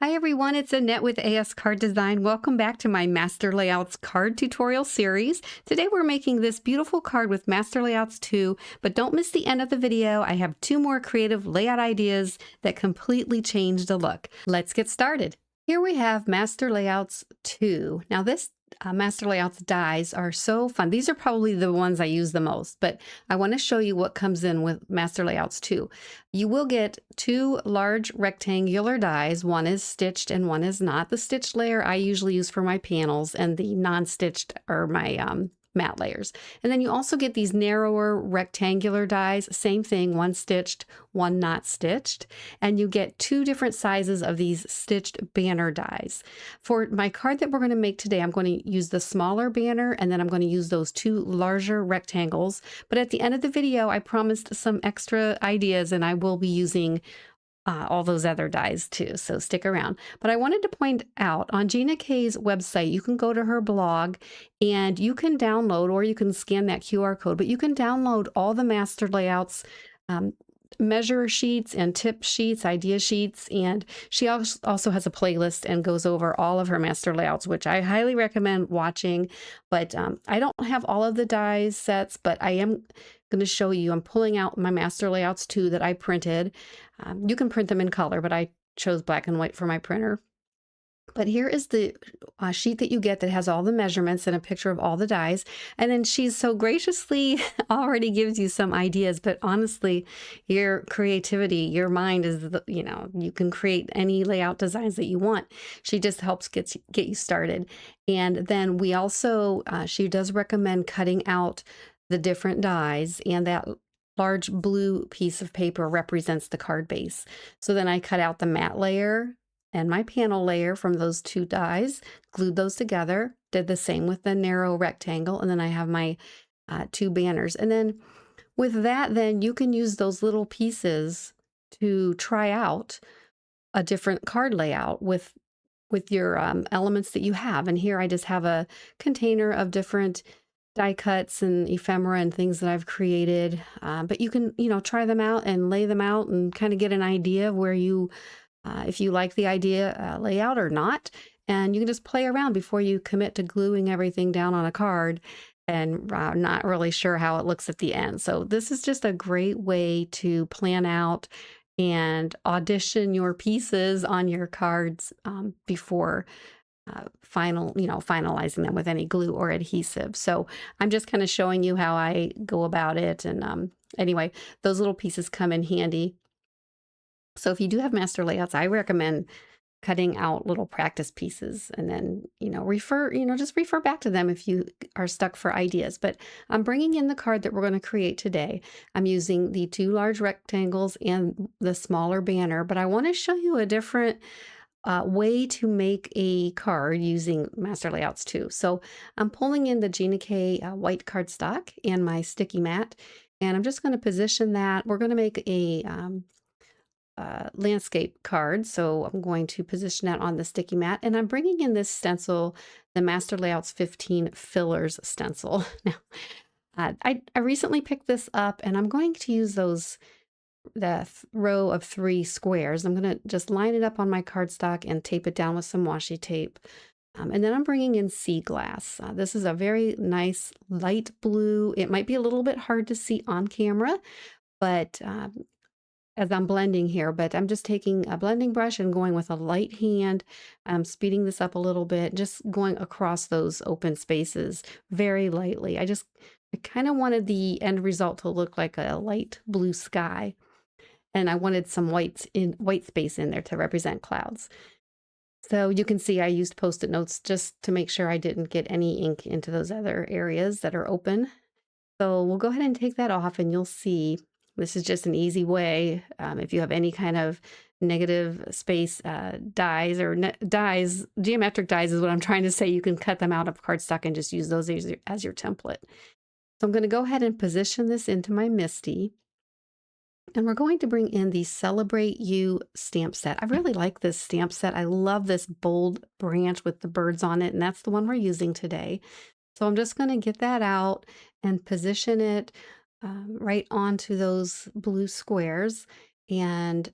Hi everyone, it's Annette with ASCardDesign. Welcome back to my Master Layouts card tutorial series. Today we're making this beautiful card with Master Layouts 2, but don't miss the end of the video. I have two more creative layout ideas that completely change the look. Let's get started. Here we have Master Layouts 2. Now this Master Layouts dies are so fun. These are probably the ones I use the most, but I want to show you what comes in with Master Layouts 2. You will get two large rectangular dies. One is stitched and one is not. The stitched layer I usually use for my panels, and the non-stitched are my matte layers. And then you also get these narrower rectangular dies, same thing, one stitched, one not stitched. And you get two different sizes of these stitched banner dies. For my card that we're going to make today, I'm going to use the smaller banner, and then I'm going to use those two larger rectangles. But at the end of the video, I promised some extra ideas, and I will be using all those other dies too, so stick around. But I wanted to point out on Gina K's website, you can go to her blog and you can download, or you can scan that QR code, but you can download all the master layouts, measure sheets and tip sheets, idea sheets, and she also has a playlist and goes over all of her master layouts, which I highly recommend watching. But I don't have all of the dies sets, but I am going to show you. I'm pulling out my master layouts too that I printed. You can print them in color, but I chose black and white for my printer. But here is the sheet that you get that has all the measurements and a picture of all the dies. And then she's so graciously already gives you some ideas. But honestly, your creativity, your mind is, you can create any layout designs that you want. She just helps get you started. And then we also, she does recommend cutting out the different dies, and that large blue piece of paper represents the card base. So then I cut out the matte layer and my panel layer from those two dies, glued those together, did the same with the narrow rectangle, and then I have my two banners. And then with that, then you can use those little pieces to try out a different card layout with your elements that you have. And here I just have a container of different die cuts and ephemera and things that I've created. But you can, try them out and lay them out and kind of get an idea of where you, if you like the idea layout or not. And you can just play around before you commit to gluing everything down on a card and not really sure how it looks at the end. So this is just a great way to plan out and audition your pieces on your cards before finalizing them with any glue or adhesive. So I'm just kind of showing you how I go about it. And anyway, those little pieces come in handy. So if you do have master layouts, I recommend cutting out little practice pieces and then, just refer back to them if you are stuck for ideas. But I'm bringing in the card that we're going to create today. I'm using the two large rectangles and the smaller banner, but I want to show you a different way to make a card using master layouts too. So I'm pulling in the Gina K white cardstock and my sticky mat, and I'm just going to position that. We're going to make a landscape card, so I'm going to position that on the sticky mat, and I'm bringing in this stencil, the Master Layouts 15 Fillers stencil. Now, I recently picked this up, and I'm going to use the row of 3 squares. I'm going to just line it up on my cardstock and tape it down with some washi tape. And then I'm bringing in sea glass. This is a very nice light blue. It might be a little bit hard to see on camera, but as I'm blending here, but I'm just taking a blending brush and going with a light hand. I'm speeding this up a little bit, just going across those open spaces very lightly. I kind of wanted the end result to look like a light blue sky. And I wanted some white space in there to represent clouds. So you can see I used Post-it notes just to make sure I didn't get any ink into those other areas that are open. So we'll go ahead and take that off, and you'll see this is just an easy way. If you have any kind of negative space dies or dies, geometric dies is what I'm trying to say, you can cut them out of cardstock and just use those as your template. So I'm going to go ahead and position this into my MISTI. And we're going to bring in the Celebrate You stamp set. I really like this stamp set. I love this bold branch with the birds on it, and that's the one we're using today. So I'm just going to get that out and position it right onto those blue squares. And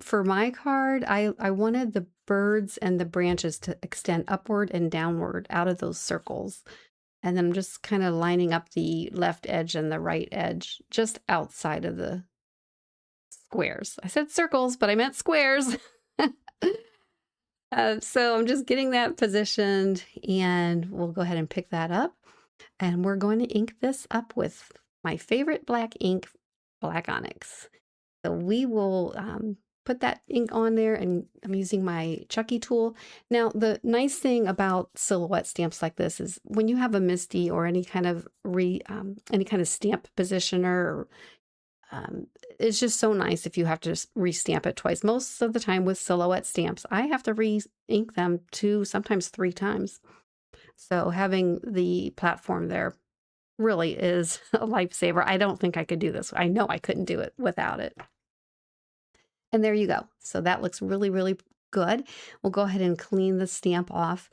for my card, I wanted birds and the branches to extend upward and downward out of those circles. And then I'm just kind of lining up the left edge and the right edge just outside of the squares. I said circles, but I meant squares. So I'm just getting that positioned, and we'll go ahead and pick that up. And we're going to ink this up with my favorite black ink, Black Onyx. So we will put that ink on there, and I'm using my Chucky tool. Now, the nice thing about silhouette stamps like this is when you have a MISTI or any kind of stamp positioner, or, it's just so nice if you have to just re-stamp it twice. Most of the time with silhouette stamps, I have to re-ink them 2, sometimes 3 times. So having the platform there really is a lifesaver. I don't think I could do this. I know I couldn't do it without it. And there you go. So that looks really, really good. We'll go ahead and clean the stamp off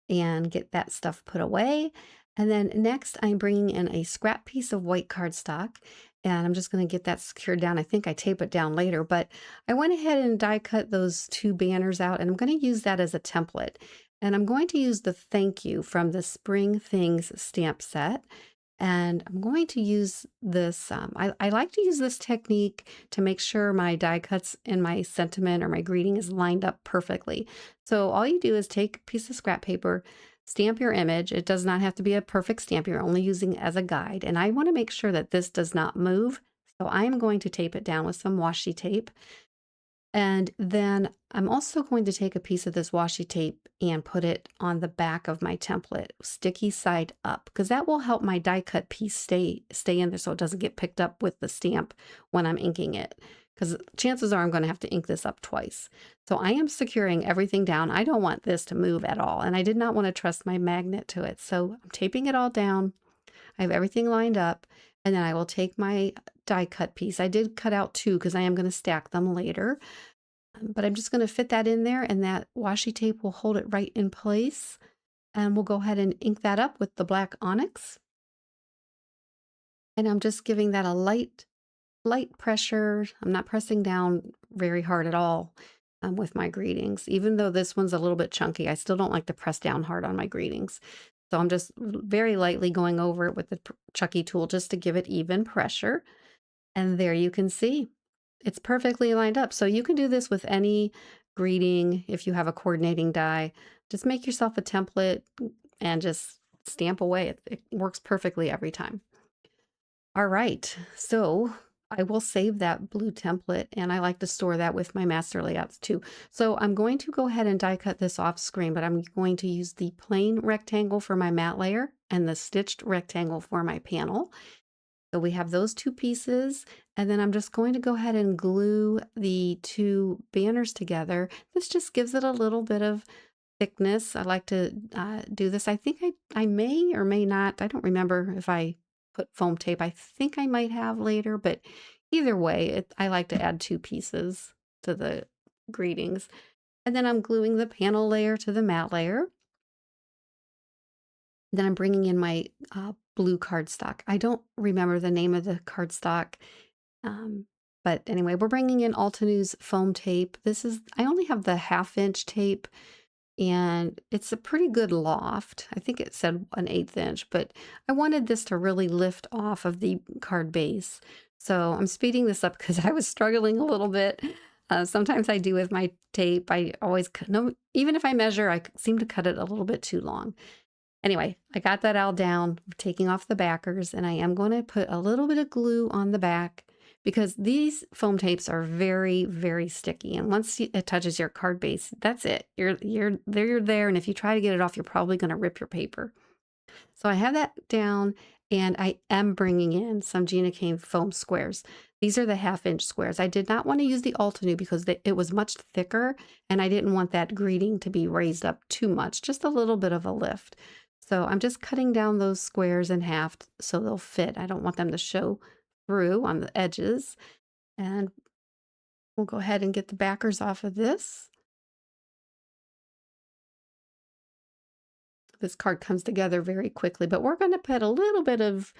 and get that stuff put away. And then next, I'm bringing in a scrap piece of white cardstock, and I'm just going to get that secured down. I think I tape it down later, but I went ahead and die cut those 2 banners out, and I'm going to use that as a template. And I'm going to use the thank you from the Spring Things stamp set. And I'm going to use this, I like to use this technique to make sure my die cuts and my sentiment or my greeting is lined up perfectly. So all you do is take a piece of scrap paper, stamp your image. It does not have to be a perfect stamp. You're only using it as a guide. And I want to make sure that this does not move. So I'm going to tape it down with some washi tape. And then I'm also going to take a piece of this washi tape and put it on the back of my template, sticky side up, because that will help my die cut piece stay in there so it doesn't get picked up with the stamp when I'm inking it. Because chances are I'm going to have to ink this up twice. So I am securing everything down. I don't want this to move at all. And I did not want to trust my magnet to it. So I'm taping it all down. I have everything lined up. And then I will take my die cut piece. I did cut out 2 because I am going to stack them later. But I'm just going to fit that in there, and that washi tape will hold it right in place. And we'll go ahead and ink that up with the Black Onyx. And I'm just giving that a light pressure. I'm not pressing down very hard at all with my greetings. Even though this one's a little bit chunky, I still don't like to press down hard on my greetings. So I'm just very lightly going over it with the Chucky tool just to give it even pressure. And there you can see. It's perfectly lined up. So you can do this with any greeting if you have a coordinating die. Just make yourself a template and just stamp away. It works perfectly every time. All right, so I will save that blue template, and I like to store that with my master layouts too. So I'm going to go ahead and die cut this off screen, but I'm going to use the plain rectangle for my matte layer and the stitched rectangle for my panel. So we have those 2 pieces, and then I'm just going to go ahead and glue the 2 banners together. This just gives it a little bit of thickness. I like to do this. I think I may or may not. I don't remember if I put foam tape. I think I might have later, but either way, I like to add 2 pieces to the greetings. And then I'm gluing the panel layer to the matte layer. Then I'm bringing in my blue cardstock. I don't remember the name of the cardstock, but anyway, we're bringing in Altenews foam tape. I only have the 1/2-inch tape, and it's a pretty good loft. I think it said an 1/8 inch, but I wanted this to really lift off of the card base. So I'm speeding this up because I was struggling a little bit. Sometimes I do with my tape. I always, no, even if I measure, I seem to cut it a little bit too long. Anyway, I got that all down, taking off the backers, and I am going to put a little bit of glue on the back because these foam tapes are very, very sticky. And once it touches your card base, that's it. You're there. And if you try to get it off, you're probably going to rip your paper. So I have that down, and I am bringing in some Gina Kane foam squares. These are the 1/2-inch squares. I did not want to use the Altenew because it was much thicker, and I didn't want that greeting to be raised up too much, just a little bit of a lift. So I'm just cutting down those squares in half so they'll fit. I don't want them to show through on the edges. And we'll go ahead and get the backers off of this. This card comes together very quickly, but we're going to put a little bit of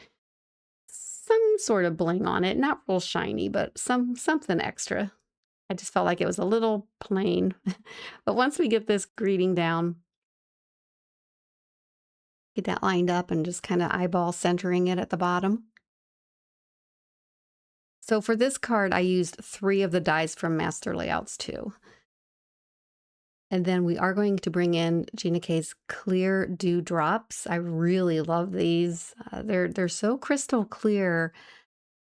some sort of bling on it. Not real shiny, but something extra. I just felt like it was a little plain. But once we get this greeting down, get that lined up and just kind of eyeball centering it at the bottom. So for this card, I used 3 of the dies from Master Layouts too. And then we are going to bring in Gina K's clear dewdrops. I really love these. They're so crystal clear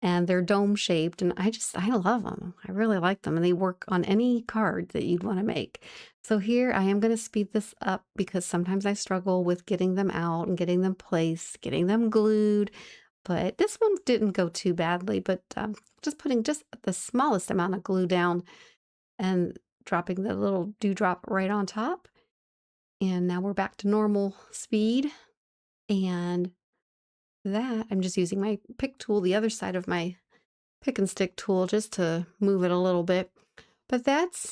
and they're dome shaped, and I love them. I really like them, and they work on any card that you'd want to make. So here I am going to speed this up because sometimes I struggle with getting them out and getting them placed, getting them glued. But this one didn't go too badly, but just putting just the smallest amount of glue down and dropping the little dewdrop right on top. And now we're back to normal speed. And that, I'm just using my pick tool, the other side of my pick and stick tool, just to move it a little bit. But that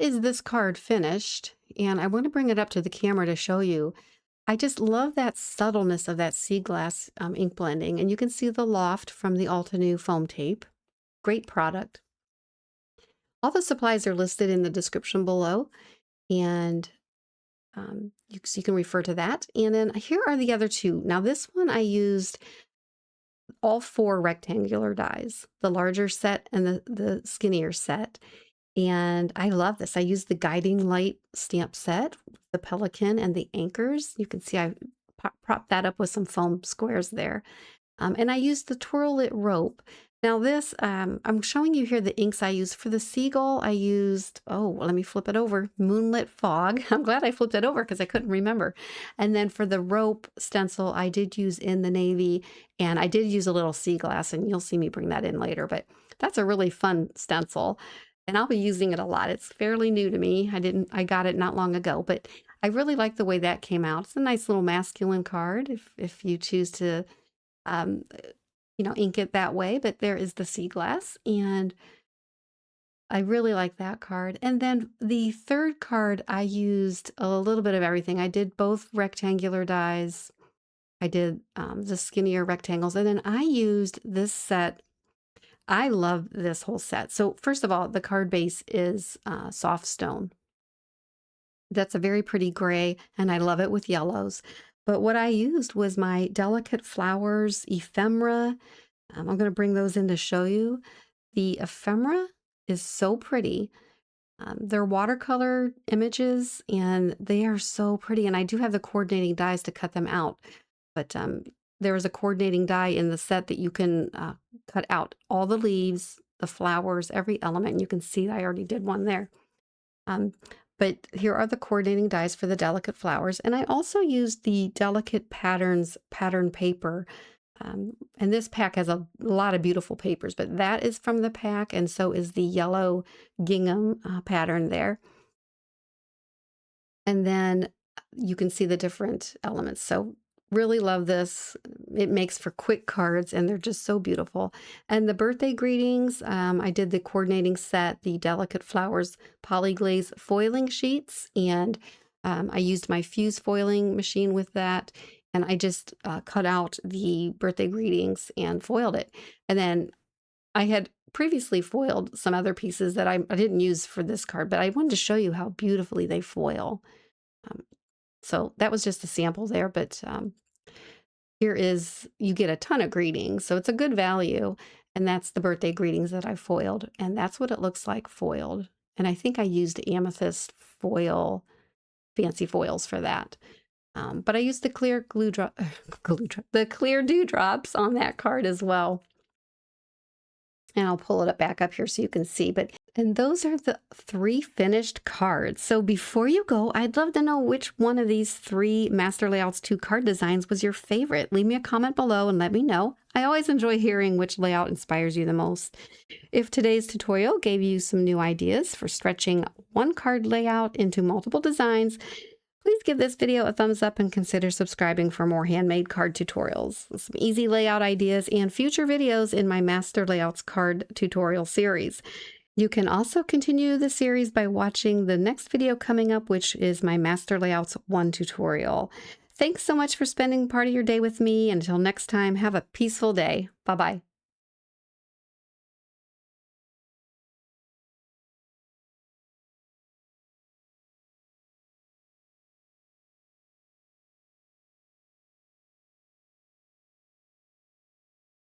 is this card finished. And I want to bring it up to the camera to show you. I just love that subtleness of that sea glass ink blending. And you can see the loft from the Altenew foam tape. Great product. All the supplies are listed in the description below, and so you can refer to that. And then here are the other 2. Now this one I used all 4 rectangular dies, the larger set and the skinnier set. And I love this. I used the guiding light stamp set, the pelican and the anchors. You can see I propped that up with some foam squares there. And I used the twirl it rope. Now this, I'm showing you here the inks I used. For the seagull, I used, let me flip it over, Moonlit Fog. I'm glad I flipped it over because I couldn't remember. And then for the rope stencil, I did use In the Navy, and I did use a little sea glass, and you'll see me bring that in later. But that's a really fun stencil, and I'll be using it a lot. It's fairly new to me. I got it not long ago, but I really like the way that came out. It's a nice little masculine card if you choose to ink it that way, but there is the sea glass, and I really like that card. And then the third card, I used a little bit of everything. I did both rectangular dies. I did the skinnier rectangles, and then I used this set. I love this whole set. So first of all, the card base is soft stone. That's a very pretty gray, and I love it with yellows. But what I used was my Delicate Flowers ephemera. I'm going to bring those in to show you. The ephemera is so pretty. They're watercolor images, and they are so pretty. And I do have the coordinating dies to cut them out. But there is a coordinating die in the set that you can cut out all the leaves, the flowers, every element. And you can see I already did one there. But here are the coordinating dies for the Delicate Flowers. And I also used the Delicate Patterns pattern paper. And this pack has a lot of beautiful papers, but that is from the pack, and so is the yellow gingham pattern there. And then you can see the different elements. So really love this. It makes for quick cards, and they're just so beautiful. And the birthday greetings, I did the coordinating set, the Delicate Flowers polyglaze foiling sheets, and I used my fuse foiling machine with that. And I just cut out the birthday greetings and foiled it. And then I had previously foiled some other pieces that I didn't use for this card, but I wanted to show you how beautifully they foil. So that was just a sample there, but here is, you get a ton of greetings. So it's a good value. And that's the birthday greetings that I foiled. And that's what it looks like foiled. And I think I used amethyst foil, fancy foils for that. But I used the clear the clear dewdrops on that card as well. And I'll pull it back up here so you can see. And those are the 3 finished cards. So before you go, I'd love to know which one of these 3 Master Layouts 2 card designs was your favorite. Leave me a comment below and let me know. I always enjoy hearing which layout inspires you the most. If today's tutorial gave you some new ideas for stretching one card layout into multiple designs, please give this video a thumbs up and consider subscribing for more handmade card tutorials, some easy layout ideas, and future videos in my Master Layouts card tutorial series. You can also continue the series by watching the next video coming up, which is my Master Layouts 1 tutorial. Thanks so much for spending part of your day with me. Until next time, have a peaceful day. Bye-bye.